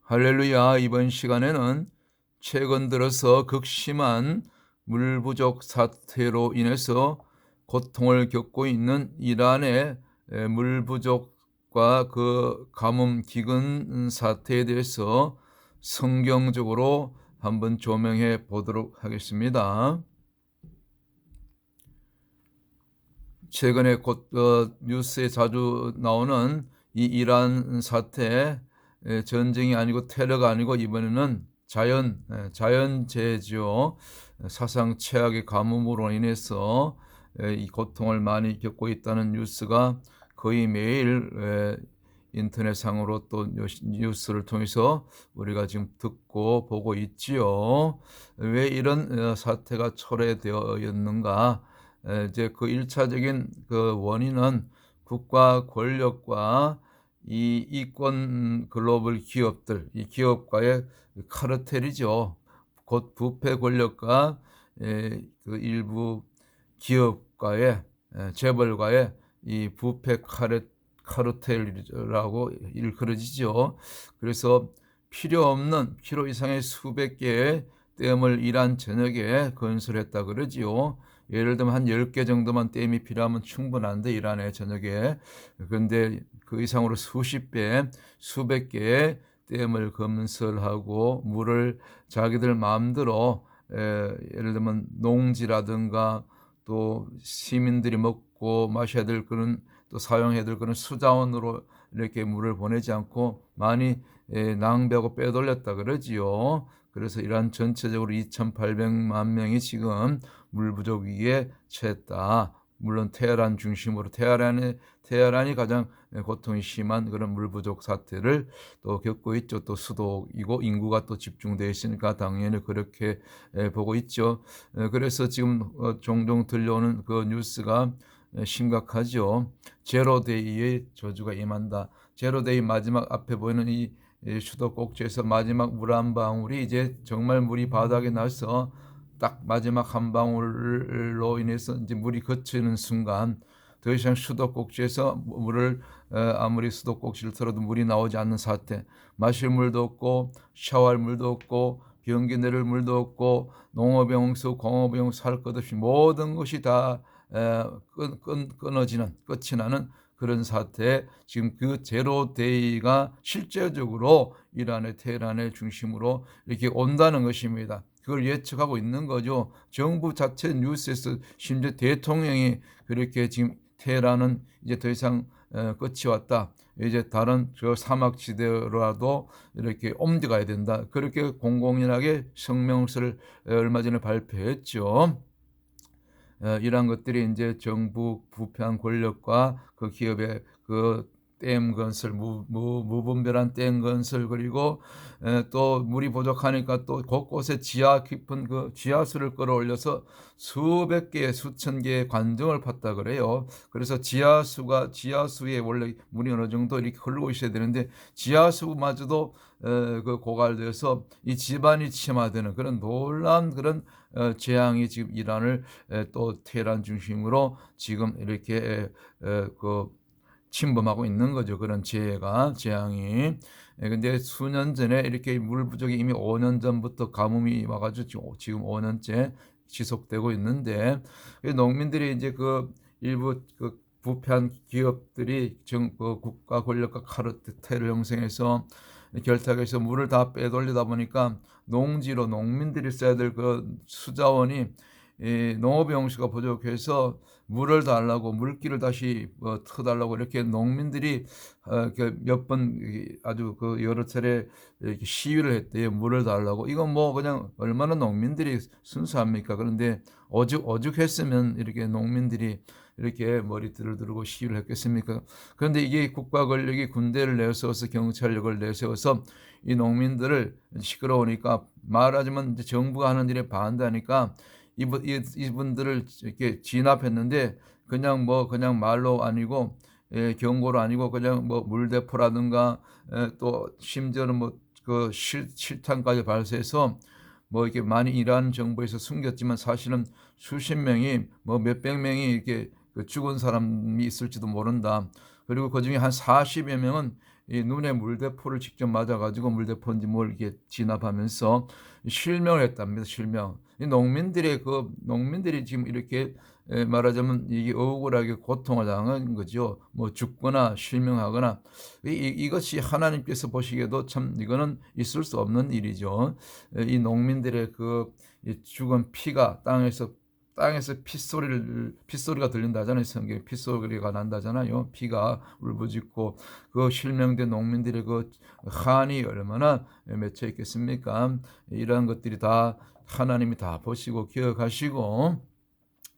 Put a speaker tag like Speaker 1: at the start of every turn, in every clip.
Speaker 1: 할렐루야. 이번 시간에는 최근 들어서 극심한 물 부족 사태로 인해서 고통을 겪고 있는 이란의 물 부족과 그 가뭄 기근 사태에 대해서 성경적으로 한번 조명해 보도록 하겠습니다. 최근에 뉴스에 자주 나오는 이 이란 사태, 전쟁이 아니고 테러가 아니고 이번에는 자연재해죠. 사상 최악의 가뭄으로 인해서 이 고통을 많이 겪고 있다는 뉴스가 거의 매일 인터넷상으로 또 뉴스를 통해서 우리가 지금 듣고 보고 있지요. 왜 이런 사태가 초래되었는가? 이제 그 1차적인 그 원인은 국가 권력과 이 이권 글로벌 기업들, 이 기업과의 카르텔이죠. 곧 부패 권력과 그 일부 기업과의 재벌과의 이 부패 카르텔이라고 일컬어지죠. 그래서 필요 이상의 수백 개의 댐을 이란 전역에 건설했다 그러지요. 예를 들면 한 10개 정도만 댐이 필요하면 충분한데 이란의 전역에. 그런데 그 이상으로 수십 배, 수백 개의 댐을 건설하고 물을 자기들 마음대로 예를 들면 농지라든가 또 시민들이 먹고 마셔야 될 그런 또 사용해야 될 그런 수자원으로 이렇게 물을 보내지 않고 많이 낭비하고 빼돌렸다 그러지요. 그래서 이란 전체적으로 2,800만 명이 지금 물 부족 위기에 처했다. 물론 테헤란 중심으로 테헤란이 가장 고통이 심한 그런 물 부족 사태를 또 겪고 있죠. 또 수도이고 인구가 또 집중되어 있으니까 당연히 그렇게 보고 있죠. 그래서 지금 종종 들려오는 그 뉴스가 심각하죠. 제로데이의 저주가 임한다. 제로데이 마지막 앞에 보이는 이 수도 꼭지에서 마지막 물 한 방울이 이제 정말 물이 바닥에 나서 딱 마지막 한 방울로 인해서 이제 물이 거치는 순간 더 이상 수도 꼭지에서 물을 아무리 수도 꼭지를 틀어도 물이 나오지 않는 사태, 마실 물도 없고 샤워할 물도 없고 변기 내릴 물도 없고 농업용수, 공업용수 할 것 없이 모든 것이 다 끊어지는 끝이 나는 그런 사태에 지금 그 제로데이가 실제적으로 이란의 테헤란을 중심으로 이렇게 온다는 것입니다. 그걸 예측하고 있는 거죠. 정부 자체 뉴스에서 심지어 대통령이 그렇게 지금 테헤란은 이제 더 이상 끝이 왔다. 이제 다른 저 사막지대로라도 이렇게 옮겨가야 된다. 그렇게 공공연하게 성명서를 얼마 전에 발표했죠. 이러한 것들이 이제 정부 부패한 권력과 그 기업의 그 댐 건설, 무분별한 댐 건설, 그리고 또 물이 부족하니까 또 곳곳에 지하 깊은 그 지하수를 끌어올려서 수백 개, 수천 개의 관정을 팠다 그래요. 그래서 지하수에 원래 물이 어느 정도 이렇게 흐르고 있어야 되는데 지하수마저도 그 고갈돼서 이 집안이 침하되는 그런 놀라운 그런 재앙이 지금 이란을 또 테헤란 중심으로 지금 이렇게 그 침범하고 있는 거죠. 그런 재앙이. 근데 수년 전에 이렇게 물 부족이 이미 5년 전부터 가뭄이 와가지고 지금 5년째 지속되고 있는데 농민들이 이제 그 일부 그 부패한 기업들이 그 국가 권력과 카르텔을 형성해서 결탁해서 물을 다 빼돌리다 보니까 농지로 농민들이 써야 될 그 수자원이 농업용수가 부족해서 물을 달라고 물기를 다시 터달라고 이렇게 농민들이 몇 번 아주 그 여러 차례 이렇게 시위를 했대요. 물을 달라고. 이건 뭐 그냥 얼마나 농민들이 순수합니까? 그런데 오죽했으면 이렇게 농민들이 이렇게 머리띠를 들고 시위를 했겠습니까? 그런데 이게 국가 권력이 군대를 내세워서 경찰력을 내세워서 이 농민들을 시끄러우니까 말하자면 이제 정부가 하는 일에 반대하니까 이분들을 이렇게 진압했는데 그냥 말로 아니고 경고로 아니고 그냥 뭐 물대포라든가 또 심지어는 뭐 그 실탄까지 발사해서 뭐 이렇게 많이 이란 정부에서 숨겼지만 사실은 수십 명이 뭐 몇백 명이 이렇게 그 죽은 사람이 있을지도 모른다. 그리고 그 중에 한 40여 명은 이 눈에 물대포를 직접 맞아 가지고 물대포인지 뭘 이렇게 진압하면서 실명을 했답니다. 실명. 이 농민들이 지금 이렇게 말하자면 이게 억울하게 고통을 당한 거죠. 뭐 죽거나 실명하거나 이것이 하나님께서 보시기에도 참 이거는 있을 수 없는 일이죠. 이 농민들의 이 죽은 피가 땅에서 핏소리가 들린다잖아요. 성경에 핏소리가 난다잖아요. 피가 울부짖고 그 실명된 농민들의 그 한이 얼마나 맺혀 있겠습니까? 이러한 것들이 다 하나님이 다 보시고 기억하시고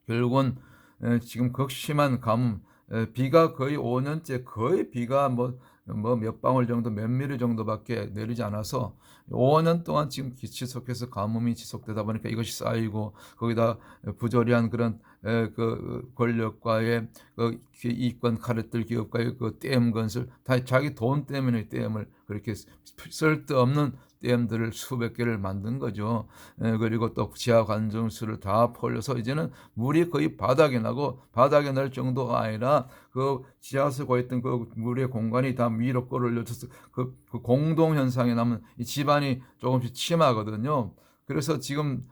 Speaker 1: 결국은 지금 극심한 가뭄, 비가 거의 5년째 거의 비가 뭐 몇 방울 정도 몇 미리 정도밖에 내리지 않아서 5년 동안 지금 지속해서 가뭄이 지속되다 보니까 이것이 쌓이고 거기다 부조리한 그런 그 권력과의 그 이권 카르텔 기업과의 그 댐 건설 다 자기 돈 때문에 댐을 그렇게 쓸데없는 댐들을 수백 개를 만든 거죠. 그리고 또 지하 관정수를 다 폴려서 이제는 물이 거의 바닥에 나고 바닥에 날 정도가 아니라 그 지하수 고있던 그 물의 공간이 다 위로 끌어올려져서 그 공동 현상에 남은 이 집안이 조금씩 침하거든요. 그래서 지금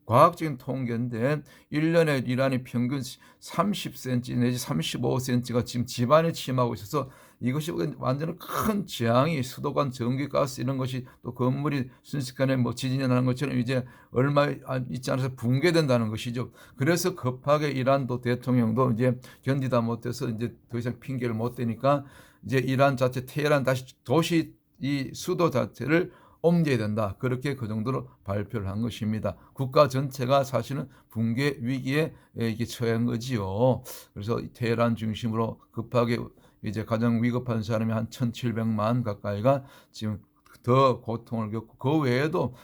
Speaker 1: 과학적인 통계인데 1년에 이란이 평균 30cm 내지 35cm가 지금 집안에 침하고 있어서 이것이 완전히 큰 재앙이 수도관 전기가스 이런 것이 또 건물이 순식간에 뭐 지진이 나는 것처럼 이제 얼마 있지 않아서 붕괴된다는 것이죠. 그래서 급하게 이란도 대통령도 이제 견디다 못해서 이제 더 이상 핑계를 못 대니까 이제 이란 자체 테헤란 다시 도시 이 수도 자체를 옮겨야 된다. 그렇게 그 정도로 발표를 한 것입니다. 국가 전체가 사실은 붕괴 위기에 이게 처한 거지요. 그래서 테헤란 중심으로 급하게 이제 가장 위급한 사람이 한 1,700만 가까이가 지금 더 고통을 겪고 그 외에도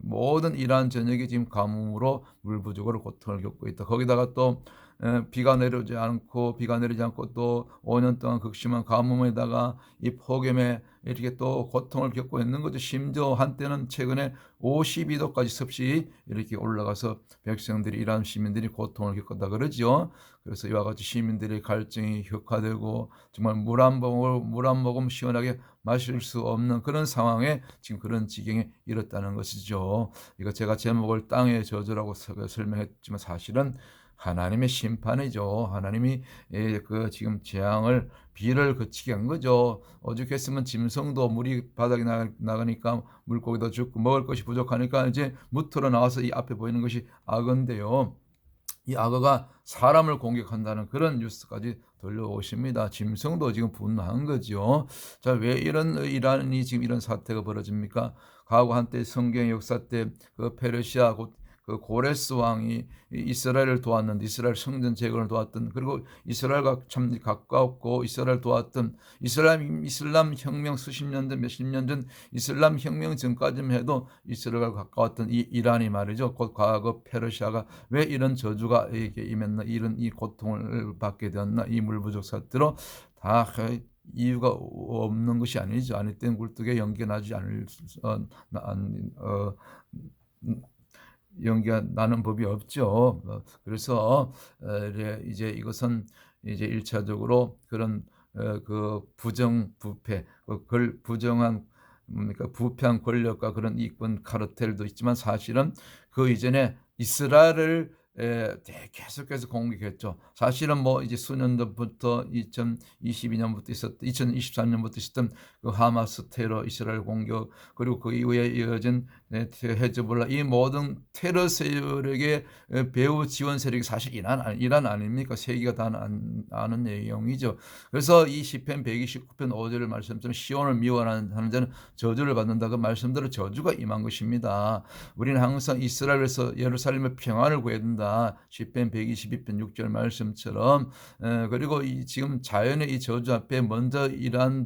Speaker 1: 모든 이란 전역이 지금 가뭄으로 물 부족으로 고통을 겪고 있다. 거기다가 또 비가 내리지 않고 또 5년 동안 극심한 가뭄에다가 이 폭염에 이렇게 또 고통을 겪고 있는 거죠. 심지어 한때는 최근에 52도까지 섭씨 이렇게 올라가서 백성들이 이란 시민들이 고통을 겪었다 그러죠. 그래서 이와 같이 시민들의 갈증이 격화되고 정말 물 한 모금 시원하게 마실 수 없는 그런 상황에 지금 그런 지경에 이르렀다는 것이죠. 이거 제가 제목을 땅의 저주라고 설명했지만 사실은 하나님의 심판이죠. 하나님이 그 지금 재앙을 비를 그치게 한 거죠. 오죽했으면 짐승도 물이 바닥에 나가니까 물고기도 죽고 먹을 것이 부족하니까 이제 무트로 나와서 이 앞에 보이는 것이 악어인데요. 이 악어가 사람을 공격한다는 그런 뉴스까지 들려오십니다. 짐승도 지금 분노한 거죠. 자, 왜 이란이 지금 이런 사태가 벌어집니까? 과거 한때 성경 역사 때 그 페르시아 그 고레스 왕이 이스라엘을 도왔는데 이스라엘 성전 재건을 도왔던 그리고 이스라엘과 참 가까웠고 이스라엘 도왔던 이슬람 혁명 수십 년 전 몇십 년 전 이슬람 혁명 전까지만 해도 이스라엘과 가까웠던 이 이란이 말이죠. 곧 과거 페르시아가 왜 이런 저주가 이렇게 임했나 이런 이 고통을 받게 되었나 이 물부족 사태로 다 이유가 없는 것이 아니죠. 아니 땐 굴뚝에 연기 나지 않을 연기가 나는 법이 없죠. 그래서 이제 이것은 이제 1차적으로 그런 그 부정부패, 그걸 부정한 뭡니까 부패한 권력과 그런 이권 카르텔도 있지만 사실은 그 이전에 이스라엘을 계속해서 공격했죠. 사실은 뭐 이제 수년 전부터 2022년부터 2023년부터 있었던 그 하마스 테러, 이스라엘 공격, 그리고 그 이후에 이어진 헤즈볼라 이 모든 테러 세력의 배후 지원 세력이 사실 이란 아닙니까? 세계가 다 아는 내용이죠. 그래서 이 시편 129편 5절을 말씀처럼 시온을 미워하는 자는 저주를 받는다. 그 말씀대로 저주가 임한 것입니다. 우리는 항상 이스라엘에서 예루살렘의 평안을 구해야 된다. 시편 122편 6절 말씀처럼 그리고 지금 자연의 이 저주 앞에 먼저 이란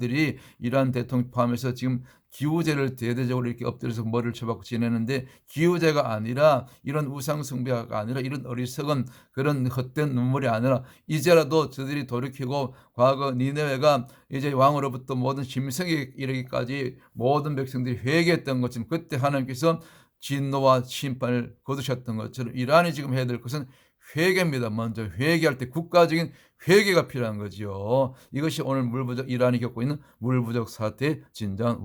Speaker 1: 대통령 포함해서 지금 기우제를 대대적으로 이렇게 엎드려서 머리를 쳐박고 지내는데 기우제가 아니라 이런 우상숭배가 아니라 이런 어리석은 그런 헛된 눈물이 아니라 이제라도 저들이 돌이키고 과거 니네웨가 이제 왕으로부터 모든 짐승에 이르기까지 모든 백성들이 회개했던 것처럼 그때 하나님께서 진노와 심판을 거두셨던 것처럼 이란이 지금 해야 될 것은 회개입니다. 먼저 회개할 때 국가적인 회개가 필요한 거지요. 이것이 오늘 이란이 겪고 있는 물 부족 사태의 진정한